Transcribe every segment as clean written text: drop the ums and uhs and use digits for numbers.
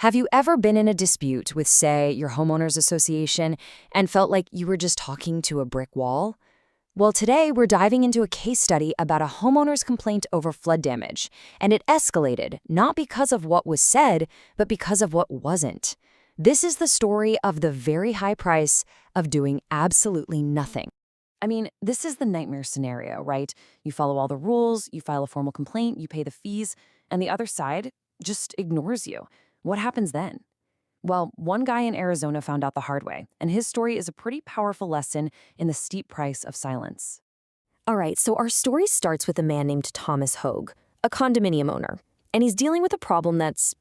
Have you ever been in a dispute with, say, your homeowners association and felt like you were just talking to a brick wall? Well, today we're diving into a case study about a homeowner's complaint over flood damage, and it escalated not because of what was said, but because of what wasn't. This is the story of the very high price of doing absolutely nothing. I mean, this is the nightmare scenario, right? You follow all the rules, you file a formal complaint, you pay the fees, and the other side just ignores you. What happens then? Well, one guy in Arizona found out the hard way, and his story is a pretty powerful lesson in the steep price of silence. All right, so our story starts with a man named Thomas Hogue, a condominium owner, and he's dealing with a problem that's,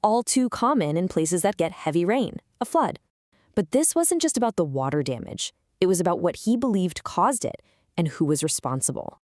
all too common in places that get heavy rain, a flood. But this wasn't just about the water damage. It was about what he believed caused it and who was responsible.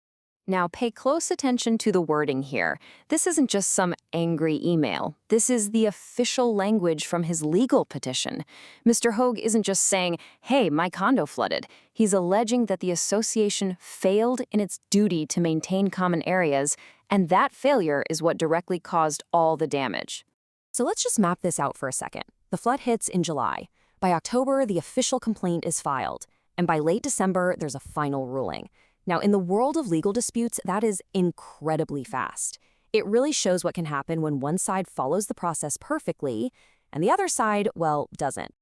Now, pay close attention to the wording here. This isn't just some angry email. This is the official language from his legal petition. Mr. Hogue isn't just saying, hey, my condo flooded. He's alleging that the association failed in its duty to maintain common areas, and that failure is what directly caused all the damage. So let's just map this out for a second. The flood hits in July. By October, the official complaint is filed. And by late December, there's a final ruling. Now, in the world of legal disputes, that is incredibly fast. It really shows what can happen when one side follows the process perfectly and the other side, well, doesn't.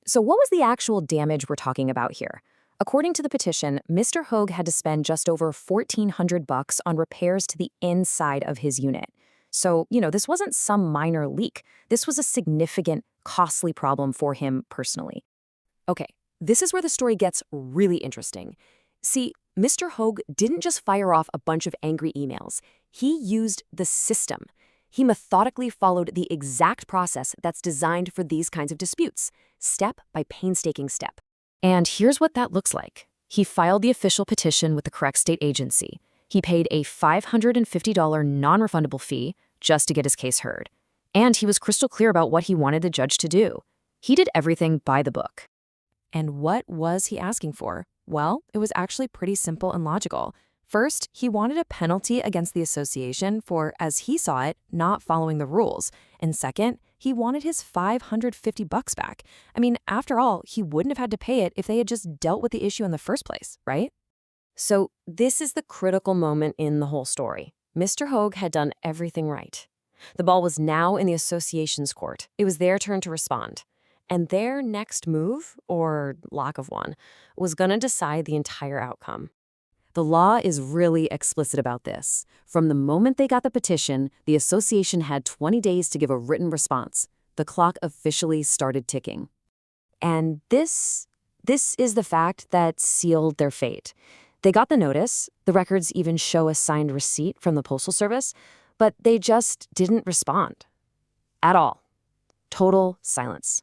So what was the actual damage we're talking about here? According to the petition, Mr. Hogue had to spend just over $1,400 on repairs to the inside of his unit. So, this wasn't some minor leak. This was a significant, costly problem for him personally. Okay, this is where the story gets really interesting. See, Mr. Hogue didn't just fire off a bunch of angry emails. He used the system. He methodically followed the exact process that's designed for these kinds of disputes, step by painstaking step. And here's what that looks like. He filed the official petition with the correct state agency. He paid a $550 non-refundable fee just to get his case heard. And he was crystal clear about what he wanted the judge to do. He did everything by the book. And what was he asking for? Well, it was actually pretty simple and logical. First, he wanted a penalty against the association for, as he saw it, not following the rules. And second, he wanted his $550 back. I mean, after all, he wouldn't have had to pay it if they had just dealt with the issue in the first place, right? So this is the critical moment in the whole story. Mr. Hogue had done everything right. The ball was now in the association's court. It was their turn to respond. And their next move, or lack of one, was going to decide the entire outcome. The law is really explicit about this. From the moment they got the petition, the association had 20 days to give a written response. The clock officially started ticking. And this is the fact that sealed their fate. They got the notice, the records even show a signed receipt from the Postal Service, but they just didn't respond. At all. Total silence.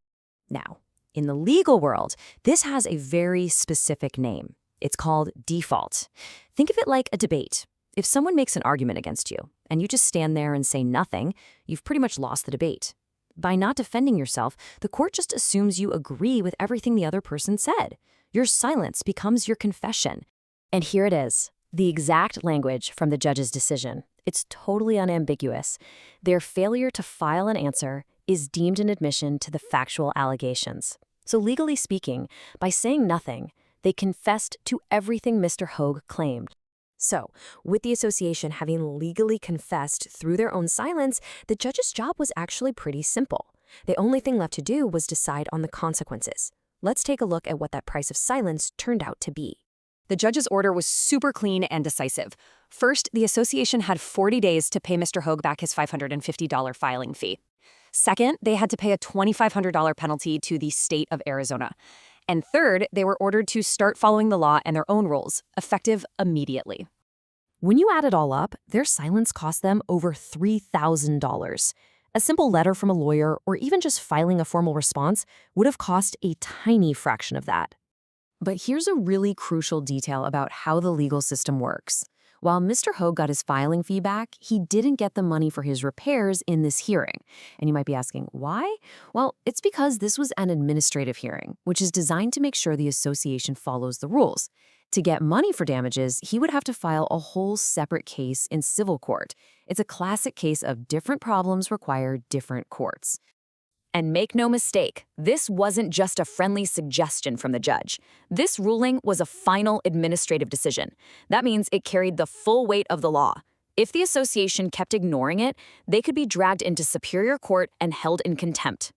Now, in the legal world, this has a very specific name. It's called default. Think of it like a debate. If someone makes an argument against you, and you just stand there and say nothing, you've pretty much lost the debate. By not defending yourself, the court just assumes you agree with everything the other person said. Your silence becomes your confession. And here it is, the exact language from the judge's decision. It's totally unambiguous. Their failure to file an answer is deemed an admission to the factual allegations. So legally speaking, by saying nothing, they confessed to everything Mr. Hogue claimed. So, with the association having legally confessed through their own silence, the judge's job was actually pretty simple. The only thing left to do was decide on the consequences. Let's take a look at what that price of silence turned out to be. The judge's order was super clean and decisive. First, the association had 40 days to pay Mr. Hogue back his $550 filing fee. Second, they had to pay a $2,500 penalty to the state of Arizona. And third, they were ordered to start following the law and their own rules, effective immediately. When you add it all up, their silence cost them over $3,000. A simple letter from a lawyer or even just filing a formal response would have cost a tiny fraction of that. But here's a really crucial detail about how the legal system works. While Mr. Hogue got his filing fee back, he didn't get the money for his repairs in this hearing. And you might be asking, why? Well, it's because this was an administrative hearing, which is designed to make sure the association follows the rules. To get money for damages, he would have to file a whole separate case in civil court. It's a classic case of different problems require different courts. And make no mistake, this wasn't just a friendly suggestion from the judge. This ruling was a final administrative decision. That means it carried the full weight of the law. If the association kept ignoring it, they could be dragged into Superior Court and held in contempt.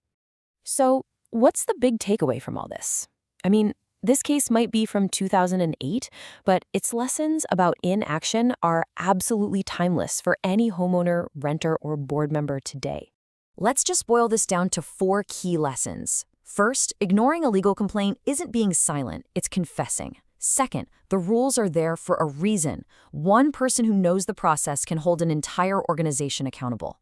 So, what's the big takeaway from all this? I mean, this case might be from 2008, but its lessons about inaction are absolutely timeless for any homeowner, renter, or board member today. Let's just boil this down to 4 key lessons. First, ignoring a legal complaint isn't being silent, it's confessing. Second, the rules are there for a reason. One person who knows the process can hold an entire organization accountable.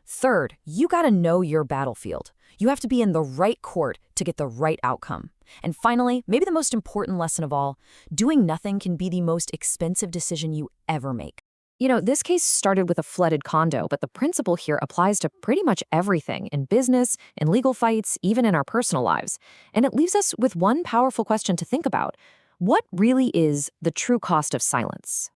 Third, you gotta know your battlefield. You have to be in the right court to get the right outcome. And finally, maybe the most important lesson of all, doing nothing can be the most expensive decision you ever make. You know, this case started with a flooded condo, but the principle here applies to pretty much everything in business, in legal fights, even in our personal lives. And it leaves us with one powerful question to think about. What really is the true cost of silence?